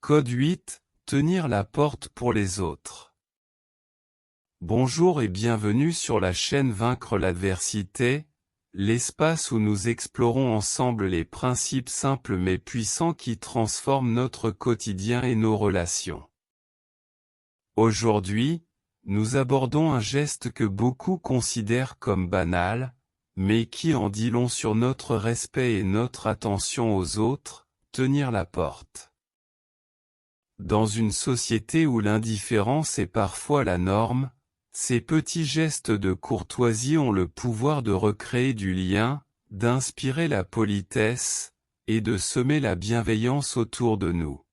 Code 8, tenir la porte pour les autres. Bonjour et bienvenue sur la chaîne Vaincre l'adversité, l'espace où nous explorons ensemble les principes simples mais puissants qui transforment notre quotidien et nos relations. Aujourd'hui, nous abordons un geste que beaucoup considèrent comme banal, mais qui en dit long sur notre respect et notre attention aux autres, tenir la porte. Dans une société où l'indifférence est parfois la norme, ces petits gestes de courtoisie ont le pouvoir de recréer du lien, d'inspirer la politesse, et de semer la bienveillance autour de nous.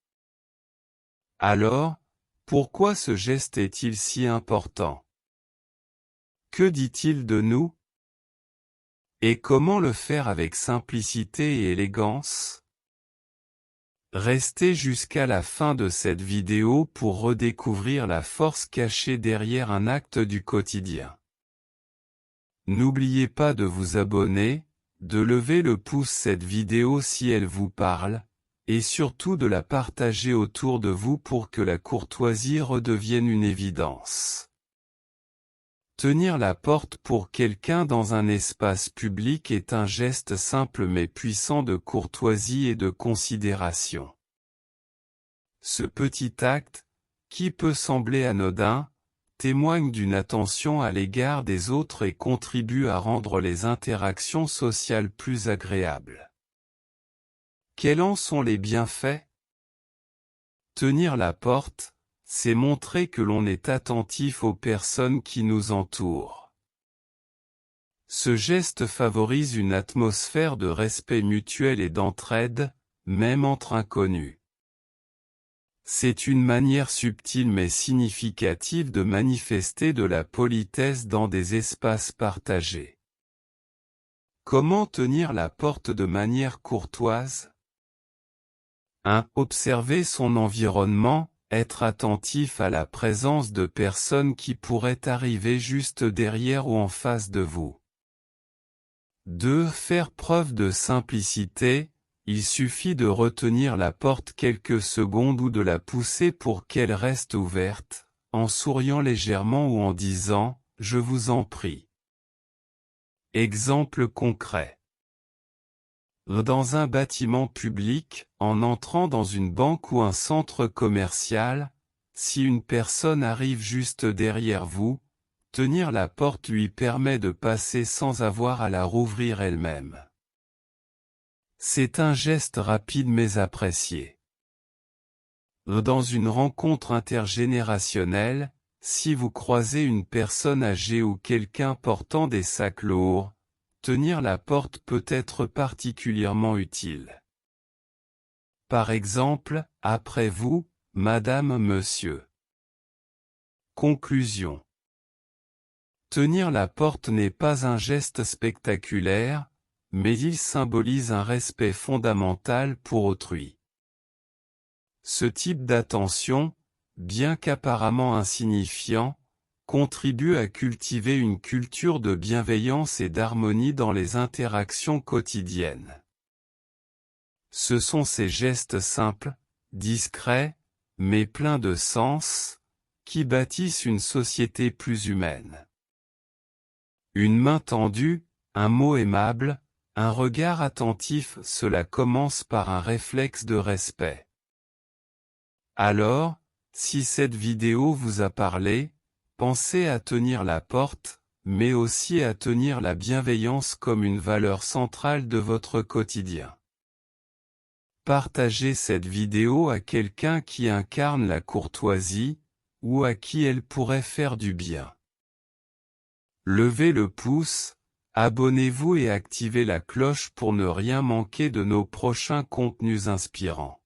Alors, pourquoi ce geste est-il si important? Que dit-il de nous? Et comment le faire avec simplicité et élégance? Restez jusqu'à la fin de cette vidéo pour redécouvrir la force cachée derrière un acte du quotidien. N'oubliez pas de vous abonner, de lever le pouce cette vidéo si elle vous parle, et surtout de la partager autour de vous pour que la courtoisie redevienne une évidence. Tenir la porte pour quelqu'un dans un espace public est un geste simple mais puissant de courtoisie et de considération. Ce petit acte, qui peut sembler anodin, témoigne d'une attention à l'égard des autres et contribue à rendre les interactions sociales plus agréables. Quels en sont les bienfaits? Tenir la porte, c'est montrer que l'on est attentif aux personnes qui nous entourent. Ce geste favorise une atmosphère de respect mutuel et d'entraide, même entre inconnus. C'est une manière subtile mais significative de manifester de la politesse dans des espaces partagés. Comment tenir la porte de manière courtoise? 1. Observer son environnement. Être attentif à la présence de personnes qui pourraient arriver juste derrière ou en face de vous. 2. Faire preuve de simplicité, il suffit de retenir la porte quelques secondes ou de la pousser pour qu'elle reste ouverte, en souriant légèrement ou en disant « Je vous en prie ». Exemple concret. Dans un bâtiment public, en entrant dans une banque ou un centre commercial, si une personne arrive juste derrière vous, tenir la porte lui permet de passer sans avoir à la rouvrir elle-même. C'est un geste rapide mais apprécié. Dans une rencontre intergénérationnelle, si vous croisez une personne âgée ou quelqu'un portant des sacs lourds, tenir la porte peut être particulièrement utile. Par exemple, après vous, Madame, Monsieur. Conclusion. Tenir la porte n'est pas un geste spectaculaire, mais il symbolise un respect fondamental pour autrui. Ce type d'attention, bien qu'apparemment insignifiant, contribue à cultiver une culture de bienveillance et d'harmonie dans les interactions quotidiennes. Ce sont ces gestes simples, discrets, mais pleins de sens, qui bâtissent une société plus humaine. Une main tendue, un mot aimable, un regard attentif, cela commence par un réflexe de respect. Alors, si cette vidéo vous a parlé, pensez à tenir la porte, mais aussi à tenir la bienveillance comme une valeur centrale de votre quotidien. Partagez cette vidéo à quelqu'un qui incarne la courtoisie, ou à qui elle pourrait faire du bien. Levez le pouce, abonnez-vous et activez la cloche pour ne rien manquer de nos prochains contenus inspirants.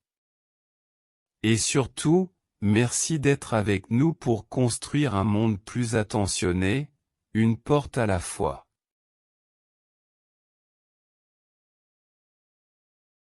Et surtout, merci d'être avec nous pour construire un monde plus attentionné, une porte à la fois.